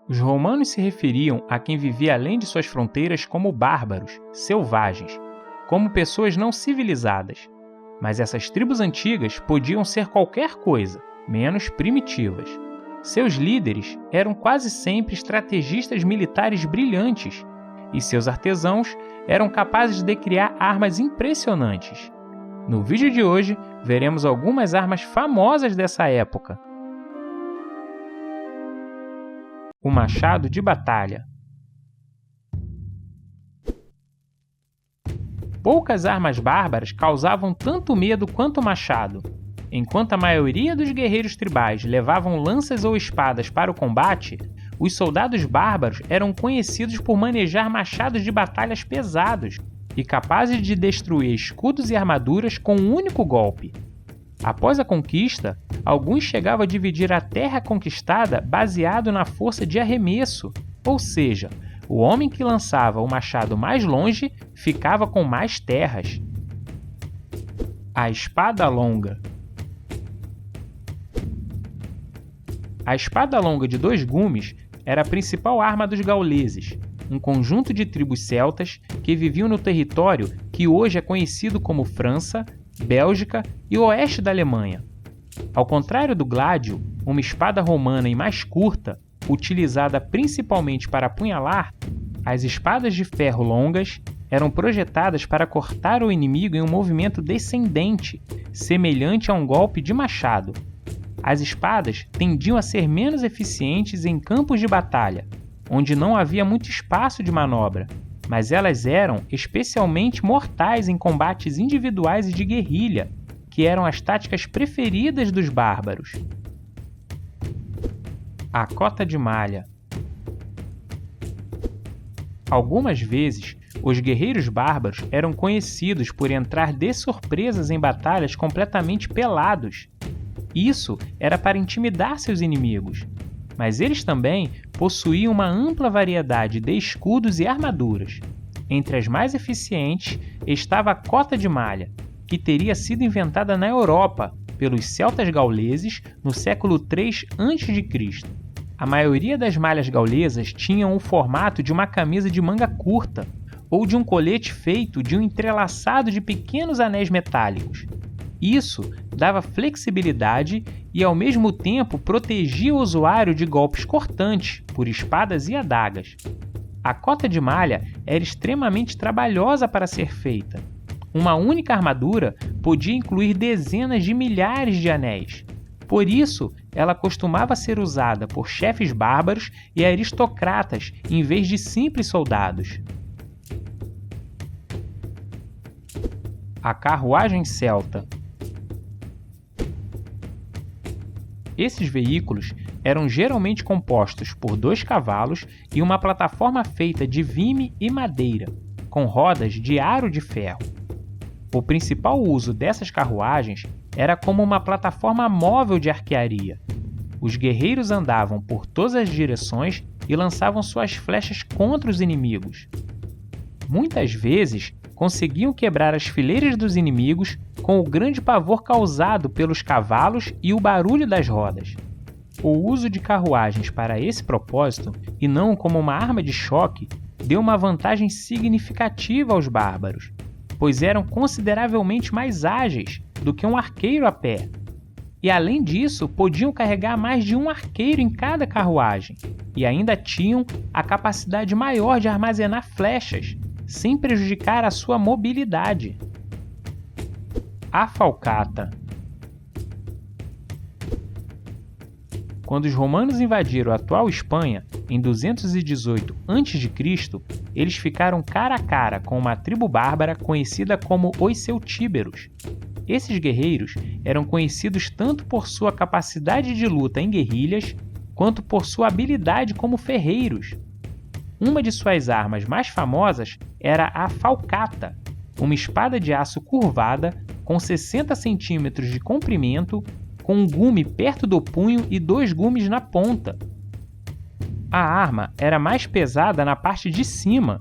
Os romanos se referiam a quem vivia além de suas fronteiras como bárbaros, selvagens, como pessoas não civilizadas. Mas essas tribos antigas podiam ser qualquer coisa, menos primitivas. Seus líderes eram quase sempre estrategistas militares brilhantes, e seus artesãos eram capazes de criar armas impressionantes. No vídeo de hoje, veremos algumas armas famosas dessa época. O machado de batalha. Poucas armas bárbaras causavam tanto medo quanto o machado. Enquanto a maioria dos guerreiros tribais levavam lanças ou espadas para o combate, os soldados bárbaros eram conhecidos por manejar machados de batalhas pesados e capazes de destruir escudos e armaduras com um único golpe. Após a conquista, alguns chegavam a dividir a terra conquistada baseado na força de arremesso, ou seja, o homem que lançava o machado mais longe ficava com mais terras. A espada longa. A espada longa de 2 gumes era a principal arma dos gauleses, um conjunto de tribos celtas que viviam no território que hoje é conhecido como França, Bélgica e o oeste da Alemanha. Ao contrário do gládio, uma espada romana e mais curta, utilizada principalmente para apunhalar, as espadas de ferro longas eram projetadas para cortar o inimigo em um movimento descendente, semelhante a um golpe de machado. As espadas tendiam a ser menos eficientes em campos de batalha, onde não havia muito espaço de manobra, mas elas eram especialmente mortais em combates individuais e de guerrilha, que eram as táticas preferidas dos bárbaros. A cota de malha. Algumas vezes, os guerreiros bárbaros eram conhecidos por entrar de surpresas em batalhas completamente pelados. Isso era para intimidar seus inimigos, mas eles também possuíam uma ampla variedade de escudos e armaduras. Entre as mais eficientes estava a cota de malha, que teria sido inventada na Europa pelos celtas gauleses no século III a.C. A maioria das malhas gaulesas tinham o formato de uma camisa de manga curta ou de um colete feito de um entrelaçado de pequenos anéis metálicos. Isso dava flexibilidade e, ao mesmo tempo, protegia o usuário de golpes cortantes por espadas e adagas. A cota de malha era extremamente trabalhosa para ser feita. Uma única armadura podia incluir dezenas de milhares de anéis. Por isso, ela costumava ser usada por chefes bárbaros e aristocratas em vez de simples soldados. A carruagem celta. Esses veículos eram geralmente compostos por 2 cavalos e uma plataforma feita de vime e madeira, com rodas de aro de ferro. O principal uso dessas carruagens era como uma plataforma móvel de arquearia. Os guerreiros andavam por todas as direções e lançavam suas flechas contra os inimigos. Muitas vezes, conseguiam quebrar as fileiras dos inimigos com o grande pavor causado pelos cavalos e o barulho das rodas. O uso de carruagens para esse propósito, e não como uma arma de choque, deu uma vantagem significativa aos bárbaros, pois eram consideravelmente mais ágeis do que um arqueiro a pé. E além disso, podiam carregar mais de um arqueiro em cada carruagem, e ainda tinham a capacidade maior de armazenar flechas, sem prejudicar a sua mobilidade. A falcata. Quando os romanos invadiram a atual Espanha, em 218 a.C., eles ficaram cara a cara com uma tribo bárbara conhecida como os celtíberos. Esses guerreiros eram conhecidos tanto por sua capacidade de luta em guerrilhas, quanto por sua habilidade como ferreiros. Uma de suas armas mais famosas era a falcata, uma espada de aço curvada com 60 centímetros de comprimento, com um gume perto do punho e 2 gumes na ponta. A arma era mais pesada na parte de cima,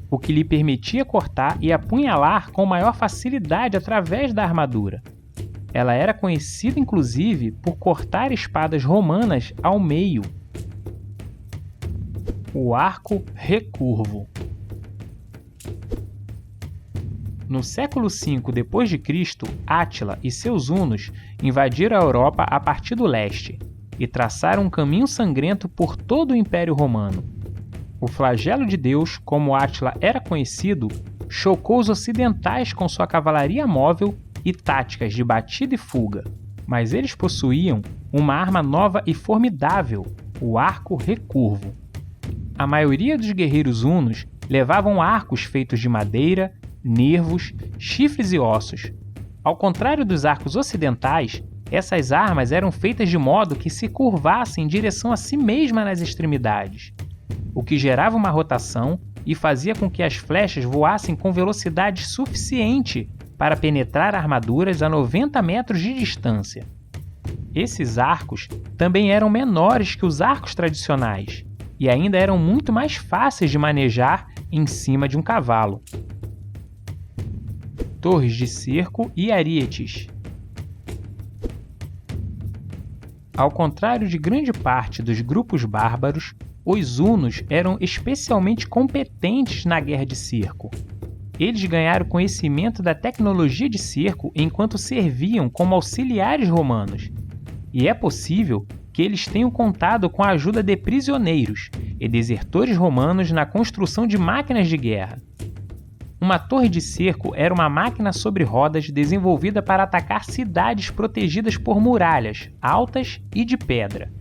o que lhe permitia cortar e apunhalar com maior facilidade através da armadura. Ela era conhecida inclusive por cortar espadas romanas ao meio. O arco recurvo. No século V d.C., Átila e seus hunos invadiram a Europa a partir do leste e traçaram um caminho sangrento por todo o Império Romano. O flagelo de Deus, como Átila era conhecido, chocou os ocidentais com sua cavalaria móvel e táticas de batida e fuga, mas eles possuíam uma arma nova e formidável, o arco recurvo. A maioria dos guerreiros hunos levavam arcos feitos de madeira, nervos, chifres e ossos. Ao contrário dos arcos ocidentais, essas armas eram feitas de modo que se curvassem em direção a si mesma nas extremidades, o que gerava uma rotação e fazia com que as flechas voassem com velocidade suficiente para penetrar armaduras a 90 metros de distância. Esses arcos também eram menores que os arcos tradicionais e ainda eram muito mais fáceis de manejar em cima de um cavalo. Torres de cerco e arietes. Ao contrário de grande parte dos grupos bárbaros, os hunos eram especialmente competentes na guerra de cerco. Eles ganharam conhecimento da tecnologia de cerco enquanto serviam como auxiliares romanos, e é possível que eles tenham contado com a ajuda de prisioneiros e desertores romanos na construção de máquinas de guerra. Uma torre de cerco era uma máquina sobre rodas desenvolvida para atacar cidades protegidas por muralhas altas e de pedra.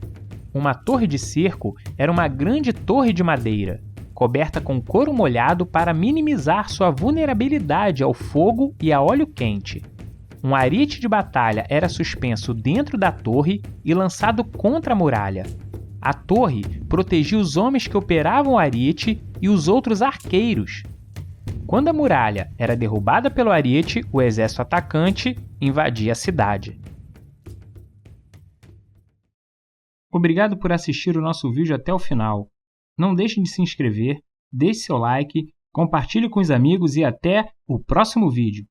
Uma torre de cerco era uma grande torre de madeira, coberta com couro molhado para minimizar sua vulnerabilidade ao fogo e a óleo quente. Um ariete de batalha era suspenso dentro da torre e lançado contra a muralha. A torre protegia os homens que operavam o ariete e os outros arqueiros. Quando a muralha era derrubada pelo ariete, o exército atacante invadia a cidade. Obrigado por assistir o nosso vídeo até o final. Não deixe de se inscrever, deixe seu like, compartilhe com os amigos e até o próximo vídeo.